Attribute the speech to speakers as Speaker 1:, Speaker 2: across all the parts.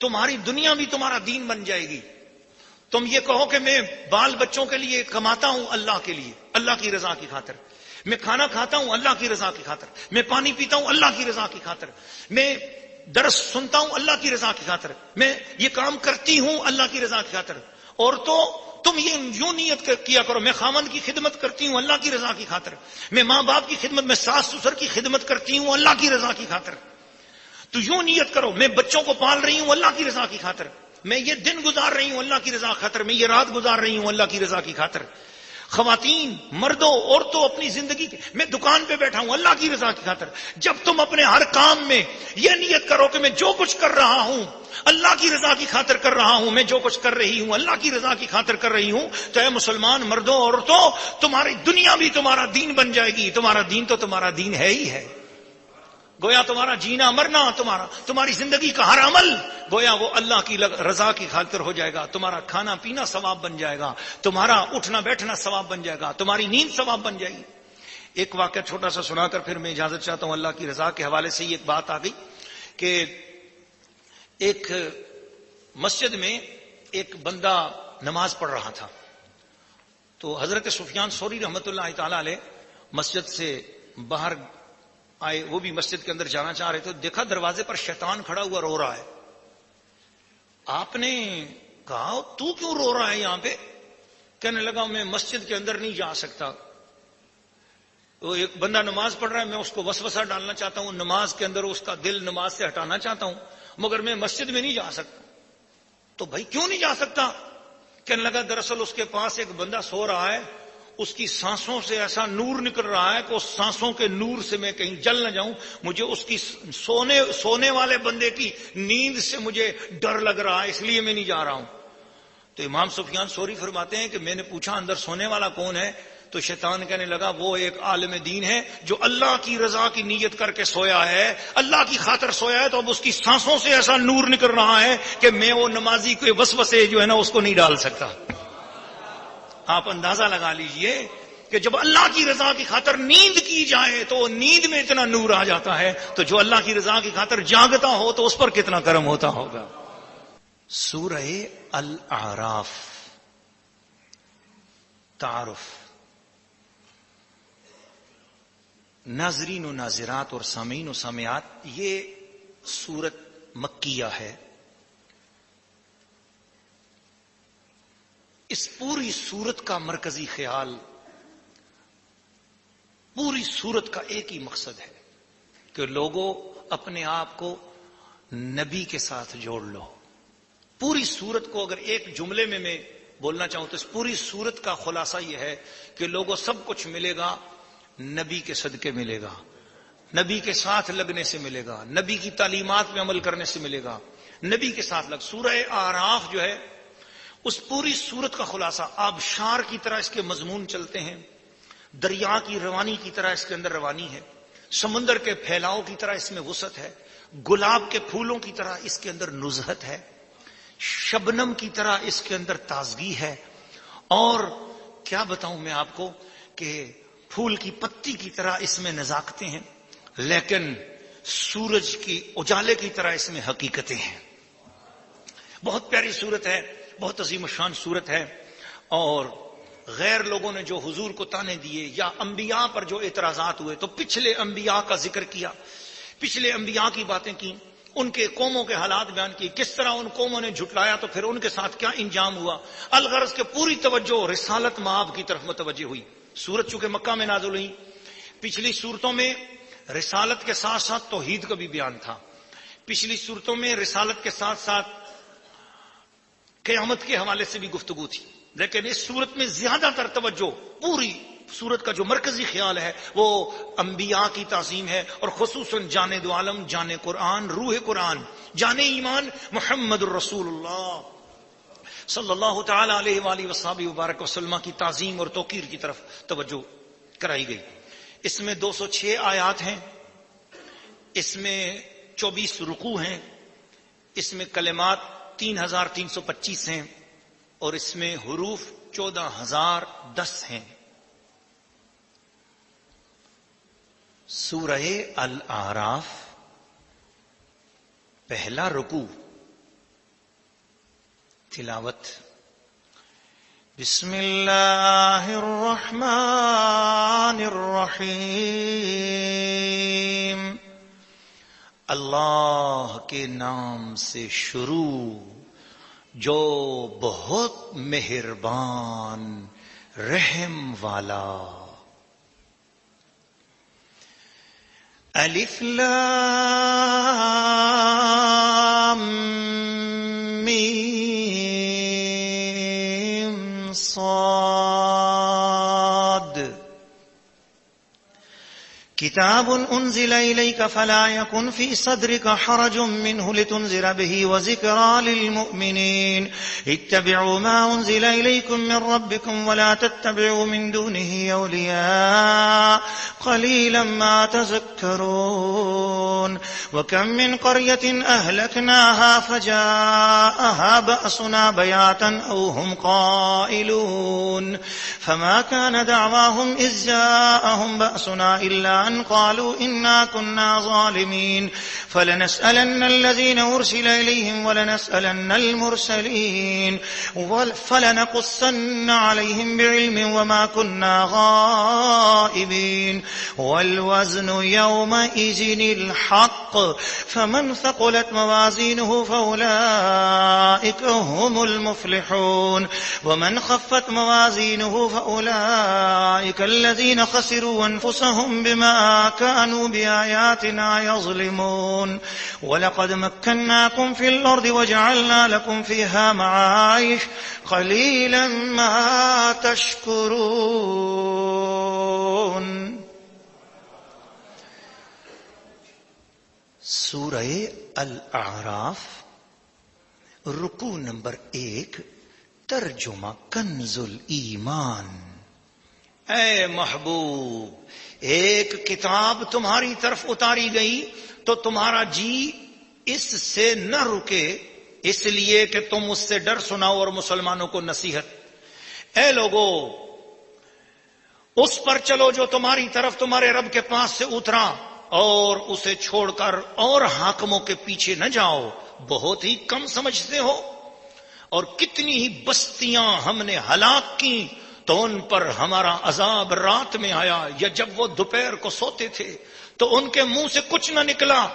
Speaker 1: تمہاری دنیا بھی تمہارا دین بن جائے گی. تم یہ کہو کہ میں بال بچوں کے لیے کماتا ہوں اللہ کے لیے، اللہ کی رضا کی خاطر. میں کھانا کھاتا ہوں اللہ کی رضا کی خاطر. میں پانی پیتا ہوں اللہ کی رضا کی خاطر. میں درس سنتا ہوں اللہ کی رضا کی خاطر. میں یہ کام کرتی ہوں اللہ کی رضا کی خاطر. اور تو تم یہ یوں نیت کیا کرو، میں خامند کی خدمت کرتی ہوں اللہ کی رضا کی خاطر. میں ماں باپ کی خدمت، میں ساس سسر کی خدمت کرتی ہوں اللہ کی رضا کی خاطر. تو یوں نیت کرو، میں بچوں کو پال رہی ہوں اللہ کی رضا کی خاطر. میں یہ دن گزار رہی ہوں اللہ کی رضا کی خاطر. میں یہ رات گزار رہی ہوں اللہ کی رضا کی خاطر. خواتین، مردوں، عورتوں، اپنی زندگی کے میں دکان پہ بیٹھا ہوں اللہ کی رضا کی خاطر. جب تم اپنے ہر کام میں یہ نیت کرو کہ میں جو کچھ کر رہا ہوں اللہ کی رضا کی خاطر کر رہا ہوں، میں جو کچھ کر رہی ہوں اللہ کی رضا کی خاطر کر رہی ہوں، تو اے مسلمان مردوں عورتوں، تمہاری دنیا بھی تمہارا دین بن جائے گی. تمہارا دین تو تمہارا دین ہے ہی ہے. گویا تمہارا جینا مرنا، تمہاری زندگی کا ہر عمل گویا وہ اللہ کی رضا کی خاطر ہو جائے گا. تمہارا کھانا پینا ثواب بن جائے گا، تمہارا اٹھنا بیٹھنا ثواب بن جائے گا، تمہاری نیند ثواب بن جائے گی. ایک واقعہ چھوٹا سا سنا کر پھر میں اجازت چاہتا ہوں. اللہ کی رضا کے حوالے سے ایک بات آ گئی کہ ایک مسجد میں ایک بندہ نماز پڑھ رہا تھا. تو حضرت سفیان ثوری رحمۃ اللہ تعالی علیہ مسجد سے باہر آئے. وہ بھی مسجد کے اندر جانا چاہ رہے تھے. دیکھا دروازے پر شیطان کھڑا ہوا رو رہا ہے. آپ نے کہا تو کیوں رو رہا ہے یہاں پہ؟ کہنے لگا میں مسجد کے اندر نہیں جا سکتا. وہ ایک بندہ نماز پڑھ رہا ہے، میں اس کو وسوسہ ڈالنا چاہتا ہوں نماز کے اندر، اس کا دل نماز سے ہٹانا چاہتا ہوں، مگر میں مسجد میں نہیں جا سکتا. تو بھائی کیوں نہیں جا سکتا؟ کہنے لگا دراصل اس کے پاس ایک بندہ سو رہا ہے، اس کی سانسوں سے ایسا نور نکل رہا ہے کہ اس سانسوں کے نور سے میں کہیں جل نہ جاؤں. مجھے اس کی سونے والے بندے کی نیند سے مجھے ڈر لگ رہا ہے، اس لیے میں نہیں جا رہا ہوں. تو امام سفیان ثوری فرماتے ہیں کہ میں نے پوچھا اندر سونے والا کون ہے؟ تو شیطان کہنے لگا وہ ایک عالم دین ہے جو اللہ کی رضا کی نیت کر کے سویا ہے، اللہ کی خاطر سویا ہے، تو اب اس کی سانسوں سے ایسا نور نکل رہا ہے کہ میں وہ نمازی کے وسوسے جو ہے نا اس کو نہیں ڈال سکتا. آپ اندازہ لگا لیجئے کہ جب اللہ کی رضا کی خاطر نیند کی جائے تو نیند میں اتنا نور آ جاتا ہے، تو جو اللہ کی رضا کی خاطر جاگتا ہو تو اس پر کتنا کرم ہوتا ہوگا. سورہ الاعراف تعارف. ناظرین و ناظرات اور سامعین و سامعات، یہ سورت مکیہ ہے. اس پوری سورت کا مرکزی خیال، پوری سورت کا ایک ہی مقصد ہے کہ لوگوں اپنے آپ کو نبی کے ساتھ جوڑ لو. پوری سورت کو اگر ایک جملے میں بولنا چاہوں تو اس پوری سورت کا خلاصہ یہ ہے کہ لوگوں سب کچھ ملے گا نبی کے صدقے ملے گا، نبی کے ساتھ لگنے سے ملے گا، نبی کی تعلیمات میں عمل کرنے سے ملے گا، نبی کے ساتھ لگ. سورہ اعراف جو ہے اس پوری سورت کا خلاصہ آبشار کی طرح اس کے مضمون چلتے ہیں، دریا کی روانی کی طرح اس کے اندر روانی ہے، سمندر کے پھیلاؤ کی طرح اس میں وسعت ہے، گلاب کے پھولوں کی طرح اس کے اندر نزہت ہے، شبنم کی طرح اس کے اندر تازگی ہے، اور کیا بتاؤں میں آپ کو کہ پھول کی پتی کی طرح اس میں نزاکتیں ہیں، لیکن سورج کی اجالے کی طرح اس میں حقیقتیں ہیں. بہت پیاری صورت ہے، بہت عظیم الشان صورت ہے. اور غیر لوگوں نے جو حضور کو تانے دیے یا انبیاء پر جو اعتراضات ہوئے تو پچھلے انبیاء کا ذکر کیا، پچھلے انبیاء کی باتیں کی، ان کے قوموں کے حالات بیان کی، کس طرح ان قوموں نے جھٹلایا تو پھر ان کے ساتھ کیا انجام ہوا. الغرض کے پوری توجہ رسالت مآب کی طرف متوجہ ہوئی. سورت چونکہ مکہ میں نازل ہوئی، پچھلی صورتوں میں رسالت کے ساتھ ساتھ توحید کا بھی بیان تھا، پچھلی صورتوں میں رسالت کے ساتھ ساتھ قیامت کے حوالے سے بھی گفتگو تھی، لیکن اس صورت میں زیادہ تر توجہ، پوری صورت کا جو مرکزی خیال ہے وہ انبیاء کی تعظیم ہے، اور خصوصاً جان دو عالم، جان قرآن، روح قرآن، جان ایمان محمد الرسول اللہ صلی اللہ تعالی علیہ وآلہ وصحبہ وبارک وسلم کی تعظیم اور توقیر کی طرف توجہ کرائی گئی. اس میں 206 آیات ہیں، اس میں 24 رکوع ہیں، اس میں کلمات 3325 ہیں، اور اس میں حروف 14010 ہیں. سورہ الاعراف پہلا رکوع تلاوت بسم اللہ الرحمن الرحیم. اللہ کے نام سے شروع جو بہت مہربان رحم والا. الف لام میم صاد. کتاب انزل الیک فلا یکن فی صدرک حرج منه لتنذر به وذکری للمؤمنین. اتبعوا ما انزل الیکم من ربکم ولا تتبعوا من دونه اولیاء قلیلا ما تذکرون. وکم من قرية اهلکناها فجاءها بأسنا بياتا او هم قائلون. فما كان دعواهم اذ جاءهم بأسنا الا ان قالوا انا كنا ظالمين. فلنسألن الذين ارسل اليهم ولنسألن المرسلين فلنقصن عليهم بعلم وما كنا غائبين. والوزن يومئذ الحق فمن ثقلت موازينه فأولئك هم المفلحون. ومن خفت موازينه فأولئك الذين خسروا أنفسهم بما كانوا بآياتنا يظلمون. ولقد مكناكم في الأرض وجعلنا لكم فيها معايش قليلا ما تشكرون. سورہ الاعراف رکوع نمبر 1. ترجمہ کنز الایمان. اے محبوب، ایک کتاب تمہاری طرف اتاری گئی تو تمہارا جی اس سے نہ رکے، اس لیے کہ تم اس سے ڈر سناؤ اور مسلمانوں کو نصیحت. اے لوگو، اس پر چلو جو تمہاری طرف تمہارے رب کے پاس سے اترا، اور اسے چھوڑ کر اور حاکموں کے پیچھے نہ جاؤ. بہت ہی کم سمجھتے ہو. اور کتنی ہی بستیاں ہم نے ہلاک کی تو ان پر ہمارا عذاب رات میں آیا یا جب وہ دوپہر کو سوتے تھے تو ان کے منہ سے کچھ نہ نکلا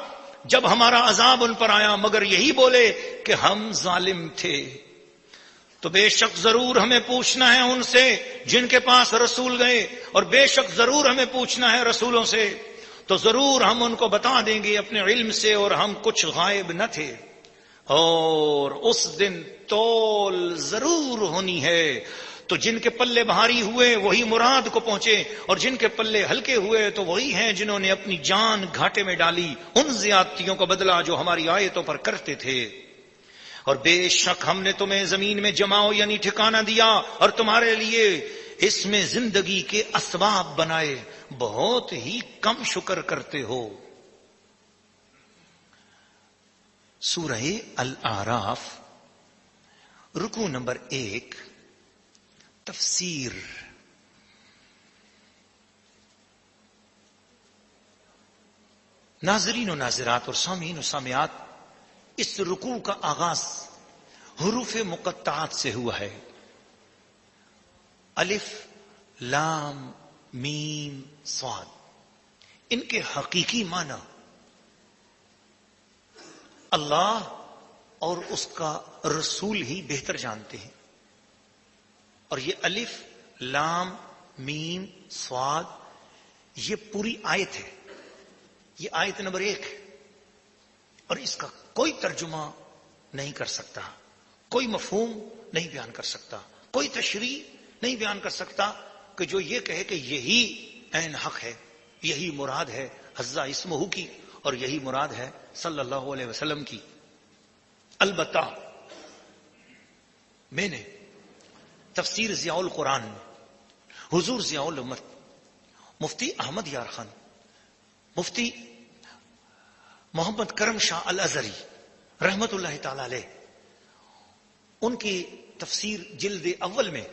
Speaker 1: جب ہمارا عذاب ان پر آیا مگر یہی بولے کہ ہم ظالم تھے. تو بے شک ضرور ہمیں پوچھنا ہے ان سے جن کے پاس رسول گئے، اور بے شک ضرور ہمیں پوچھنا ہے رسولوں سے، تو ضرور ہم ان کو بتا دیں گے اپنے علم سے، اور ہم کچھ غائب نہ تھے. اور اس دن تول ضرور ہونی ہے، تو جن کے پلے بھاری ہوئے وہی مراد کو پہنچے، اور جن کے پلے ہلکے ہوئے تو وہی ہیں جنہوں نے اپنی جان گھاٹے میں ڈالی ان زیادتیوں کا بدلہ جو ہماری آیتوں پر کرتے تھے. اور بے شک ہم نے تمہیں زمین میں جماؤ یعنی ٹھکانہ دیا، اور تمہارے لیے اس میں زندگی کے اسباب بنائے، بہت ہی کم شکر کرتے ہو. سورہ الاعراف رکوع نمبر 1. تفسیر. ناظرین و ناظرات اور سامعین و سامعات، اس رکوع کا آغاز حروف مقطعات سے ہوا ہے. الف لام میم صاد. ان کے حقیقی معنی اللہ اور اس کا رسول ہی بہتر جانتے ہیں. اور یہ الف لام میم صاد یہ پوری آیت ہے، یہ آیت نمبر 1 ہے، اور اس کا کوئی ترجمہ نہیں کر سکتا، کوئی مفہوم نہیں بیان کر سکتا، کوئی تشریح نہیں بیان کر سکتا کہ جو یہ کہے کہ یہی عین حق ہے، یہی مراد ہے عزا اسمہ کی، اور یہی مراد ہے صلی اللہ علیہ وسلم کی. البتہ میں نے تفسیر ضیاء القرآن حضور ضیاء الامت مفتی احمد یار خان، مفتی محمد کرم شاہ الازہری رحمت اللہ تعالی علیہ، ان کی تفسیر جلد اول میں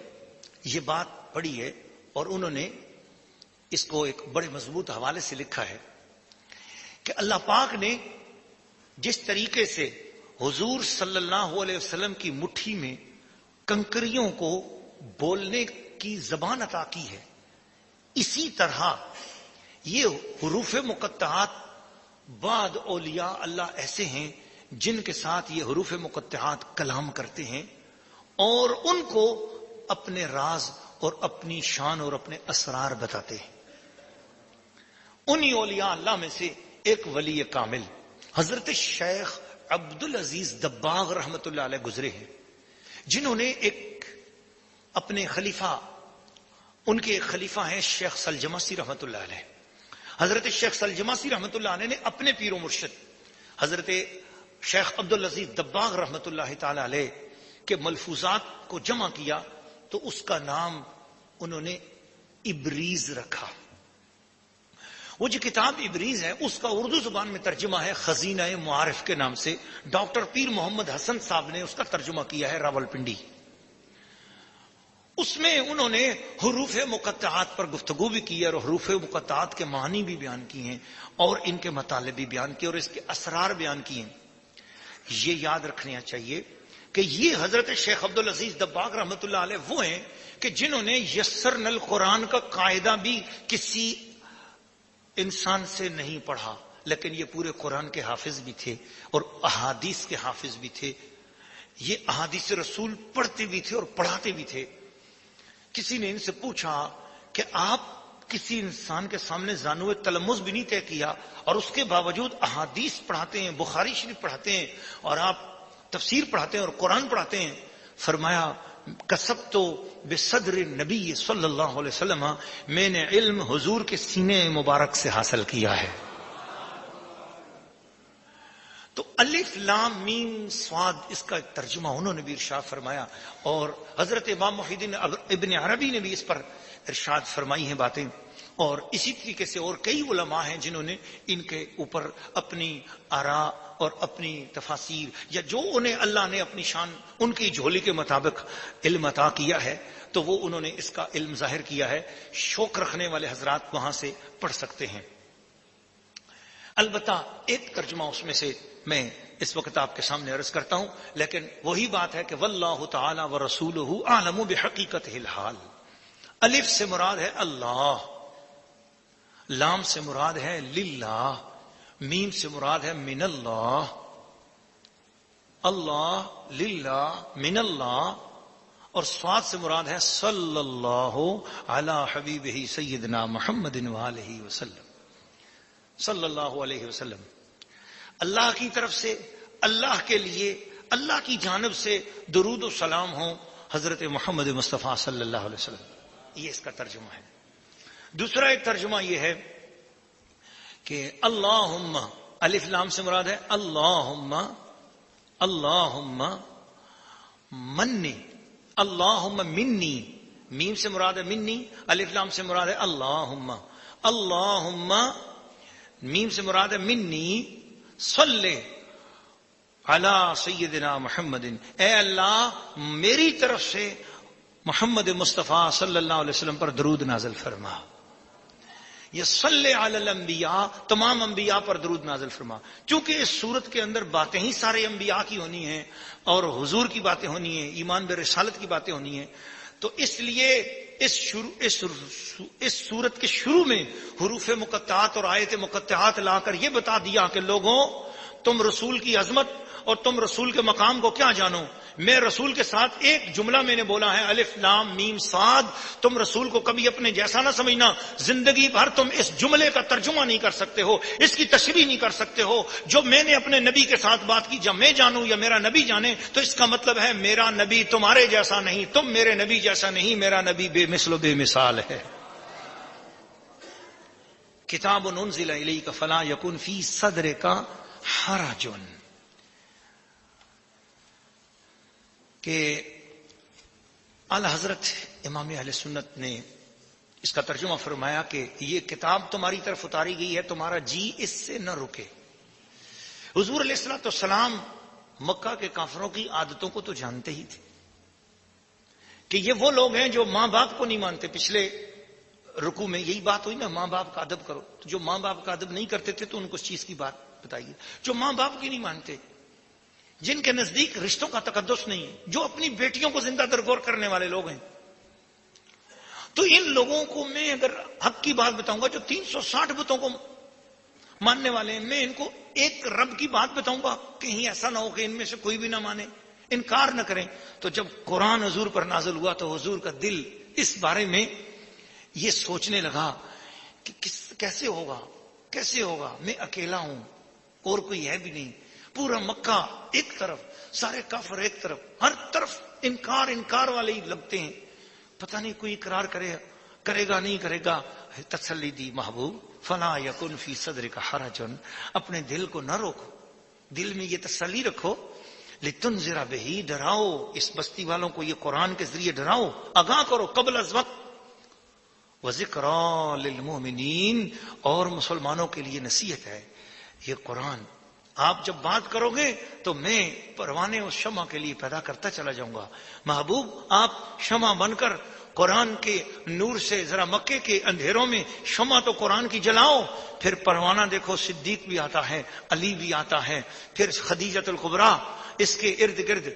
Speaker 1: یہ بات پڑھی ہے، اور انہوں نے اس کو ایک بڑے مضبوط حوالے سے لکھا ہے کہ اللہ پاک نے جس طریقے سے حضور صلی اللہ علیہ وسلم کی مٹھی میں کنکریوں کو بولنے کی زبان عطا کی ہے، اسی طرح یہ حروف مقطعات بعد اولیاء اللہ ایسے ہیں جن کے ساتھ یہ حروف مقطعات کلام کرتے ہیں اور ان کو اپنے راز اور اپنی شان اور اپنے اسرار بتاتے ہیں۔ انہی اولیاء اللہ میں سے ایک ولی کامل حضرت شیخ عبدالعزیز دباغ رحمت اللہ علیہ گزرے ہیں، جنہوں نے ایک اپنے خلیفہ، ان کے خلیفہ ہیں شیخ سلجماسی رحمت اللہ علیہ۔ حضرت شیخ سلجماسی رحمت اللہ علیہ نے اپنے پیر و مرشد حضرت شیخ عبدالعزیز دباغ رحمت اللہ تعالی علیہ کے ملفوظات کو جمع کیا تو اس کا نام انہوں نے ابریز رکھا۔ وہ جو کتاب ابریز ہے اس کا اردو زبان میں ترجمہ ہے خزینہ معارف کے نام سے، ڈاکٹر پیر محمد حسن صاحب نے اس کا ترجمہ کیا ہے راولپنڈی۔ اس میں انہوں نے حروف مقطعات پر گفتگو بھی کی ہے اور حروف مقطعات کے معنی بھی بیان کیے ہیں اور ان کے مطالب بھی بیان کیے اور اس کے اسرار بیان کیے ہیں۔ یہ یاد رکھنا چاہیے کہ یہ حضرت شیخ عبدالعزیز دباغ رحمت اللہ علیہ وہ ہیں کہ جنہوں نے یسرن القرآن کا قاعدہ بھی کسی انسان سے نہیں پڑھا، لیکن یہ پورے قرآن کے حافظ بھی تھے اور احادیث کے حافظ بھی تھے۔ یہ احادیث رسول پڑھتے بھی تھے اور پڑھاتے بھی تھے۔ کسی نے ان سے پوچھا کہ آپ کسی انسان کے سامنے زانوِ تلمذ بھی نہیں طے کیا اور اس کے باوجود احادیث پڑھاتے ہیں، بخاری شریف پڑھاتے ہیں اور آپ تفسیر پڑھاتے ہیں اور قرآن پڑھاتے ہیں؟ فرمایا کسبت بصدر نبی صلی اللہ علیہ وسلم، میں نے علم حضور کے سینے مبارک سے حاصل کیا ہے۔ تو الف لام میم صاد اس کا ترجمہ انہوں نے بھی ارشاد فرمایا اور حضرت امام محی الدین ابن عربی نے بھی اس پر ارشاد فرمائی ہیں باتیں، اور اسی طریقے سے اور کئی علماء ہیں جنہوں نے ان کے اوپر اپنی آراء اور اپنی تفاسیر یا جو انہیں اللہ نے اپنی شان ان کی جھولی کے مطابق علم عطا کیا ہے تو وہ انہوں نے اس کا علم ظاہر کیا ہے۔ شوق رکھنے والے حضرات وہاں سے پڑھ سکتے ہیں۔ البتہ ایک ترجمہ اس میں سے میں اس وقت آپ کے سامنے عرض کرتا ہوں، لیکن وہی بات ہے کہ واللہ تعالی ورسولہ اعلم بحقیقتہ الحال۔ الف سے مراد ہے اللہ، لام سے مراد ہے للہ، میم سے مراد ہے من اللہ، اللہ للہ من اللہ، اور صاد سے مراد ہے صلی اللہ علی حبیبہ سیدنا محمد وآلہ وسلم، صلی اللہ علیہ وسلم۔ اللہ کی طرف سے، اللہ کے لیے، اللہ کی جانب سے درود و سلام ہو حضرت محمد مصطفیٰ صلی اللہ علیہ وسلم۔ یہ اس کا ترجمہ ہے۔ دوسرا ایک ترجمہ یہ ہے کہ اللہم، الف لام سے مراد ہے اللہم، اللہم منی، اللہم منی، میم سے مراد ہے منی، الف لام سے مراد ہے اللہم، اللہم میم سے مراد ہے منی صلی علی سیدنا محمد، اے اللہ میری طرف سے محمد مصطفیٰ صلی اللہ علیہ وسلم پر درود نازل فرما۔ یہ صلی علی الانبیاء، تمام انبیاء پر درود نازل فرما۔ چونکہ اس صورت کے اندر باتیں ہی سارے انبیاء کی ہونی ہیں اور حضور کی باتیں ہونی ہیں، ایمان برسالت کی باتیں ہونی ہیں، تو اس لیے اس صورت کے شروع میں حروف مقطعات اور آیت مقطعات لا کر یہ بتا دیا کہ لوگوں تم رسول کی عظمت اور تم رسول کے مقام کو کیا جانو؟ میں رسول کے ساتھ ایک جملہ میں نے بولا ہے الف لام میم صاد، تم رسول کو کبھی اپنے جیسا نہ سمجھنا، زندگی بھر تم اس جملے کا ترجمہ نہیں کر سکتے ہو، اس کی تشریح نہیں کر سکتے ہو۔ جو میں نے اپنے نبی کے ساتھ بات کی، جب میں جانوں یا میرا نبی جانے تو اس کا مطلب ہے میرا نبی تمہارے جیسا نہیں، تم میرے نبی جیسا نہیں، میرا نبی بے مثل و بے مثال ہے۔ کتاب انزل الیک فلا یکن فی صدرک حرج، کہ اعلی حضرت امام اہل سنت نے اس کا ترجمہ فرمایا کہ یہ کتاب تمہاری طرف اتاری گئی ہے، تمہارا جی اس سے نہ رکے۔ حضور علیہ الصلوۃ والسلام مکہ کے کافروں کی عادتوں کو تو جانتے ہی تھے کہ یہ وہ لوگ ہیں جو ماں باپ کو نہیں مانتے۔ پچھلے رکوع میں یہی بات ہوئی نا، ماں باپ کا ادب کرو، تو جو ماں باپ کا ادب نہیں کرتے تھے تو ان کو اس چیز کی بات بتائیے۔ جو ماں باپ کی نہیں مانتے، جن کے نزدیک رشتوں کا تقدس نہیں ہے، جو اپنی بیٹیوں کو زندہ درگور کرنے والے لوگ ہیں، تو ان لوگوں کو میں اگر حق کی بات بتاؤں گا، جو 360 بتوں کو ماننے والے ہیں، میں ان کو ایک رب کی بات بتاؤں گا، کہیں ایسا نہ ہو کہ ان میں سے کوئی بھی نہ مانے، انکار نہ کریں. تو جب قرآن حضور پر نازل ہوا تو حضور کا دل اس بارے میں یہ سوچنے لگا کہ کیسے ہوگا، میں اکیلا ہوں اور کوئی ہے بھی نہیں، پورا مکہ ایک طرف، سارے کافر ایک طرف، ہر طرف انکار والے ہی لگتے ہیں، پتہ نہیں کوئی اقرار کرے گا نہیں کرے گا. تسلی دی محبوب، فلا یکن فی صدرک حرج، اپنے دل کو نہ روکو، دل میں یہ تسلی رکھو، لتنذر بہ، ڈراؤ اس بستی والوں کو، یہ قرآن کے ذریعے ڈراؤ، آگاہ کرو قبل از وقت، وذکری للمؤمنین، اور مسلمانوں کے لیے نصیحت ہے یہ قرآن. آپ جب بات کرو گے تو میں پروانے اس شمع کے لیے پیدا کرتا چلا جاؤں گا. محبوب آپ شمع بن کر قرآن کے نور سے ذرا مکے کے اندھیروں میں شمع تو قرآن کی جلاؤ، پھر پروانہ دیکھو، صدیق بھی آتا ہے، علی بھی آتا ہے، پھر خدیجۃ الکبریٰ اس کے ارد گرد،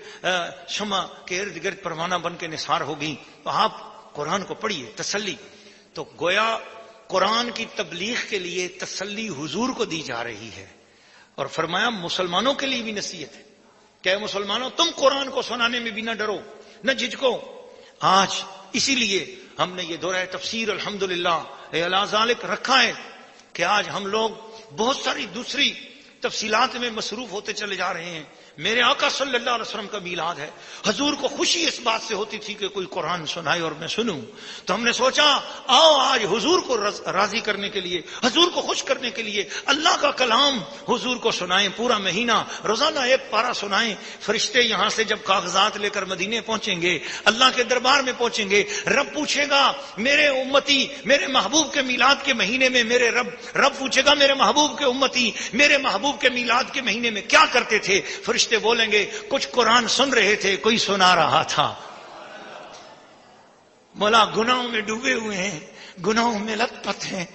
Speaker 1: شمع کے ارد گرد پروانہ بن کے نثار ہوگی. تو آپ قرآن کو پڑھیے، تسلی. تو گویا قرآن کی تبلیغ کے لیے تسلی حضور کو دی جا رہی ہے، اور فرمایا مسلمانوں کے لیے بھی نصیحت ہے کہ مسلمانوں تم قرآن کو سنانے میں بھی نہ ڈرو نہ جھجکو. آج اسی لیے ہم نے یہ دورہ تفسیر الحمدللہ علی ذالک رکھا ہے کہ آج ہم لوگ بہت ساری دوسری تفصیلات میں مصروف ہوتے چلے جا رہے ہیں. میرے آقا صلی اللہ علیہ وسلم کا میلاد ہے، حضور کو خوشی اس بات سے ہوتی تھی کہ کوئی قرآن سنائے اور میں سنوں. تو ہم نے سوچا آؤ آج حضور کو راضی کرنے کے لیے، حضور کو خوش کرنے کے لیے اللہ کا کلام حضور کو سنائیں، پورا مہینہ روزانہ ایک پارہ سنائیں. فرشتے یہاں سے جب کاغذات لے کر مدینے پہنچیں گے، اللہ کے دربار میں پہنچیں گے، رب پوچھے گا میرے امتی میرے محبوب کے میلاد کے مہینے میں، میرے رب پوچھے گا میرے محبوب کے امتی میرے محبوب کے میلاد کے مہینے میں کیا کرتے تھے؟ فرشتے بولیں گے کچھ قرآن سن رہے تھے، کوئی سنا رہا تھا. مولا گناہوں میں ڈوبے ہوئے ہیں، گناہوں میں لت پت ہیں،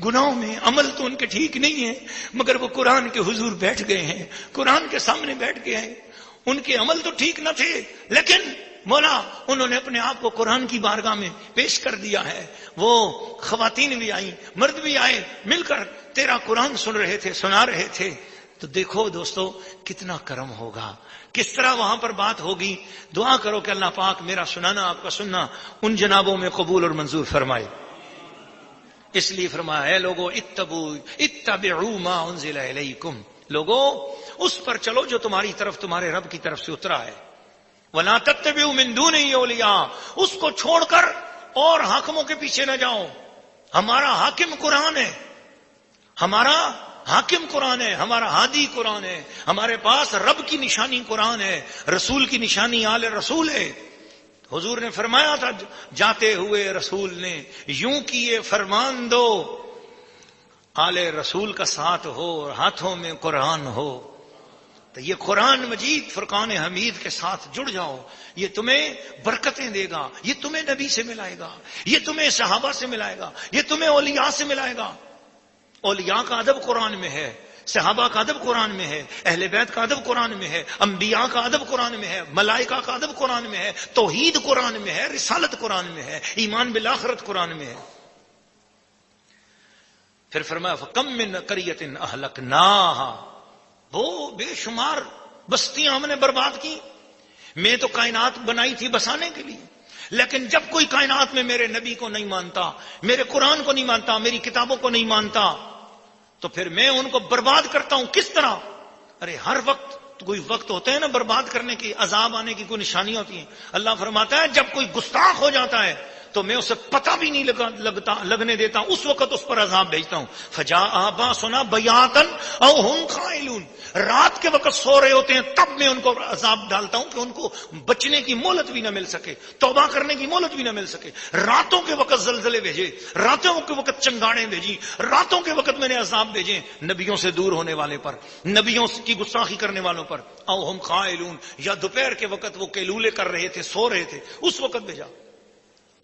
Speaker 1: گناہوں میں عمل تو ان کے ٹھیک نہیں ہے، مگر وہ قرآن کے حضور بیٹھ گئے ہیں، قرآن کے سامنے بیٹھ گئے ہیں. ان کے عمل تو ٹھیک نہ تھے، لیکن مولا انہوں نے اپنے آپ کو قرآن کی بارگاہ میں پیش کر دیا ہے. وہ خواتین بھی آئیں، مرد بھی آئے، مل کر تیرا قرآن سن رہے تھے، سنا رہے تھے. تو دیکھو دوستو کتنا کرم ہوگا، کس طرح وہاں پر بات ہوگی. دعا کرو کہ اللہ پاک میرا سنانا آپ کا سننا ان جنابوں میں قبول اور منظور فرمائے. اس لیے فرمایا ہے لوگو اتبعوا ما انزل الیکم، لوگو اس پر چلو جو تمہاری طرف تمہارے رب کی طرف سے اترا ہے. ولا تتبعوا من دونه اولیاء، اس کو چھوڑ کر اور حاکموں کے پیچھے نہ جاؤ. ہمارا حاکم قرآن ہے، ہمارا حاکم قرآن ہے، ہمارا ہادی قرآن ہے، ہمارے پاس رب کی نشانی قرآن ہے، رسول کی نشانی آل رسول ہے. حضور نے فرمایا تھا جاتے ہوئے رسول نے یوں کیے فرمان دو، آل رسول کا ساتھ ہو اور ہاتھوں میں قرآن ہو. تو یہ قرآن مجید فرقان حمید کے ساتھ جڑ جاؤ، یہ تمہیں برکتیں دے گا، یہ تمہیں نبی سے ملائے گا، یہ تمہیں صحابہ سے ملائے گا، یہ تمہیں اولیاء سے ملائے گا. اولیاء کا ادب قرآن میں ہے، صحابہ کا ادب قرآن میں ہے، اہل بیت کا ادب قرآن میں ہے، انبیاء کا ادب قرآن میں ہے، ملائکہ کا ادب قرآن میں ہے، توحید قرآن میں ہے، رسالت قرآن میں ہے، ایمان بالآخرت قرآن میں ہے. پھر فرمایا فَكَمْ مِنْ قَرْيَةٍ أَهْلَكْنَاهَا، وہ بے شمار بستیاں ہم نے برباد کی. میں تو کائنات بنائی تھی بسانے کے لیے، لیکن جب کوئی کائنات میں میرے نبی کو نہیں مانتا، میرے قرآن کو نہیں مانتا، میری کتابوں کو نہیں مانتا، تو پھر میں ان کو برباد کرتا ہوں. کس طرح؟ ارے ہر وقت کوئی وقت ہوتا ہے نا برباد کرنے کی، عذاب آنے کی کوئی نشانی ہوتی ہیں. اللہ فرماتا ہے جب کوئی گستاخ ہو جاتا ہے تو میں اسے پتہ بھی نہیں لگنے دیتا، اس وقت اس پر عذاب بھیجتا ہوں. فجاء باسنا بیاتا او هم قائلون، رات کے وقت سو رہے ہوتے ہیں تب میں ان کو عذاب ڈالتا ہوں کہ ان کو بچنے کی مہلت بھی نہ مل سکے، توبہ کرنے کی مہلت بھی نہ مل سکے. راتوں کے وقت زلزلے بھیجے، راتوں کے وقت چنگاڑیں بھیجی، راتوں کے وقت میں نے عذاب بھیجے نبیوں سے دور ہونے والے پر، نبیوں کی گستاخی کرنے والوں پر. او هم قائلون، یا دوپہر کے وقت وہ قیلولے کر رہے تھے، سو رہے تھے، اس وقت بھیجا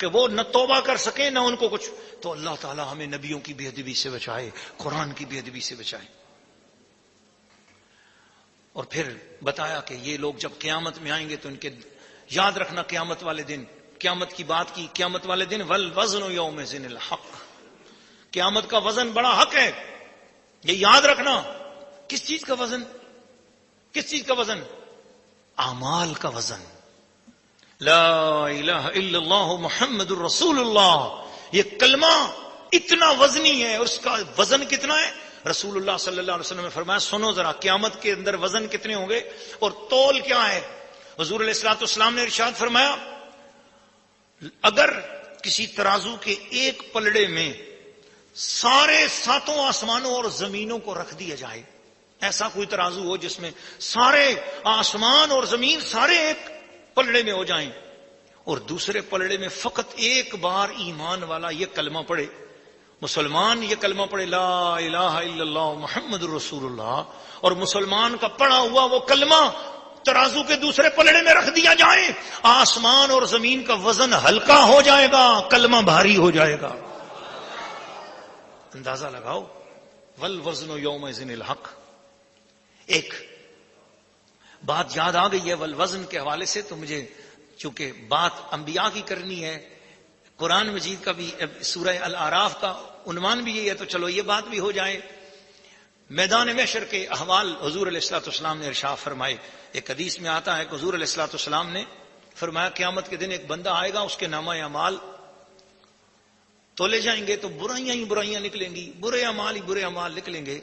Speaker 1: کہ وہ نہ توبہ کر سکیں نہ ان کو کچھ. تو اللہ تعالی ہمیں نبیوں کی بے ادبی سے بچائے، قرآن کی بے ادبی سے بچائے. اور پھر بتایا کہ یہ لوگ جب قیامت میں آئیں گے تو ان کے یاد رکھنا قیامت والے دن، قیامت کی بات کی، قیامت والے دن والوزن یومئذ الحق، قیامت کا وزن بڑا حق ہے، یہ یاد رکھنا۔ کس چیز کا وزن؟ کس چیز کا وزن؟ اعمال کا وزن۔ لا الہ الا اللہ محمد الرسول اللہ، یہ کلمہ اتنا وزنی ہے، اور اس کا وزن کتنا ہے؟ رسول اللہ صلی اللہ علیہ وسلم نے فرمایا سنو ذرا، قیامت کے اندر وزن کتنے ہوں گے اور تول کیا ہے؟ حضور علیہ الصلوۃ والسلام نے ارشاد فرمایا اگر کسی ترازو کے ایک پلڑے میں سارے ساتوں آسمانوں اور زمینوں کو رکھ دیا جائے، ایسا کوئی ترازو ہو جس میں سارے آسمان اور زمین سارے ایک پلڑے میں ہو جائیں، اور دوسرے پلڑے میں فقط ایک بار ایمان والا یہ کلمہ پڑھے، مسلمان یہ کلمہ پڑھے لا الہ الا اللہ محمد الرسول اللہ، اور مسلمان کا پڑھا ہوا وہ کلمہ ترازو کے دوسرے پلڑے میں رکھ دیا جائے، آسمان اور زمین کا وزن ہلکا ہو جائے گا، کلمہ بھاری ہو جائے گا۔ اندازہ لگاؤ، والوزن یومئذ الحق۔ ایک بات یاد آ گئی ہے والوزن کے حوالے سے، تو مجھے چونکہ بات انبیاء کی کرنی ہے، قرآن مجید کا بھی سورہ الاعراف کا عنوان بھی یہی ہے، تو چلو یہ بات بھی ہو جائے۔ میدان محشر کے احوال حضور علیہ الصلوۃ والسلام نے ارشاد فرمائے۔ ایک حدیث میں آتا ہے کہ حضور علیہ الصلوۃ والسلام نے فرمایا قیامت کے دن ایک بندہ آئے گا، اس کے نامہ اعمال تولے جائیں گے تو برائیاں ہی برائیاں نکلیں گی، برے اعمال ہی برے اعمال نکلیں گے،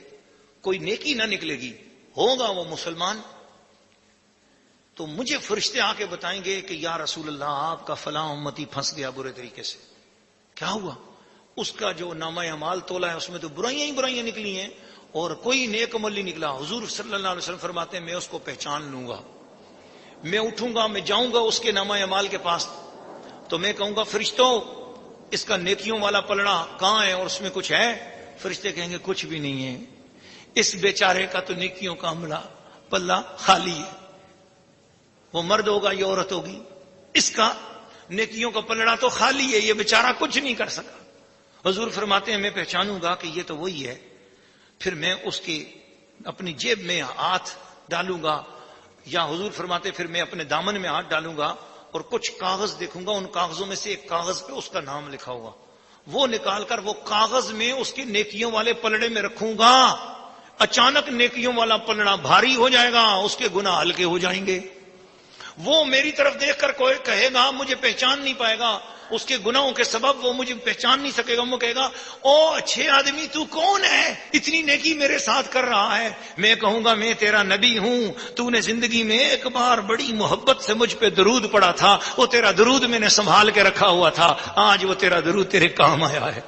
Speaker 1: کوئی نیکی نہ نکلے گی، ہوگا وہ مسلمان۔ تو مجھے فرشتے آ کے بتائیں گے کہ یا رسول اللہ آپ کا فلاں امتی پھنس گیا برے طریقے سے۔ کیا ہوا؟ اس کا جو نامہ اعمال تولا ہے اس میں تو برائیاں ہی برائیاں نکلی ہیں اور کوئی نیک عمل نہیں نکلا۔ حضور صلی اللہ علیہ وسلم فرماتے ہیں میں اس کو پہچان لوں گا، میں اٹھوں گا، میں جاؤں گا اس کے نامہ اعمال کے پاس، تو میں کہوں گا فرشتوں اس کا نیکیوں والا پلڑا کہاں ہے اور اس میں کچھ ہے؟ فرشتے کہیں گے کچھ بھی نہیں ہے، اس بیچارے کا تو نیکیوں کا عملہ پلہ خالی ہے، وہ مرد ہوگا یا عورت ہوگی، اس کا نیکیوں کا پلڑا تو خالی ہے، یہ بیچارہ کچھ نہیں کر سکا۔ حضور فرماتے ہیں میں پہچانوں گا کہ یہ تو وہی ہے، پھر میں اس کی اپنی جیب میں ہاتھ ڈالوں گا، یا حضور فرماتے پھر میں اپنے دامن میں ہاتھ ڈالوں گا اور کچھ کاغذ دیکھوں گا، ان کاغذوں میں سے ایک کاغذ پہ اس کا نام لکھا ہوگا، وہ نکال کر وہ کاغذ میں اس کے نیکیوں والے پلڑے میں رکھوں گا۔ اچانک نیکیوں والا پلڑا بھاری ہو جائے گا، اس کے گناہ ہلکے ہو جائیں گے۔ وہ میری طرف دیکھ کر کوئی کہے گا مجھے پہچان نہیں پائے گا، اس کے گناہوں کے سبب وہ مجھے پہچان نہیں سکے گا، وہ کہے گا او اچھے آدمی تو کون ہے، اتنی نیکی میرے ساتھ کر رہا ہے؟ میں کہوں گا میں تیرا نبی ہوں، تو نے زندگی میں ایک بار بڑی محبت سے مجھ پہ درود پڑا تھا، وہ تیرا درود میں نے سنبھال کے رکھا ہوا تھا، آج وہ تیرا درود تیرے کام آیا ہے۔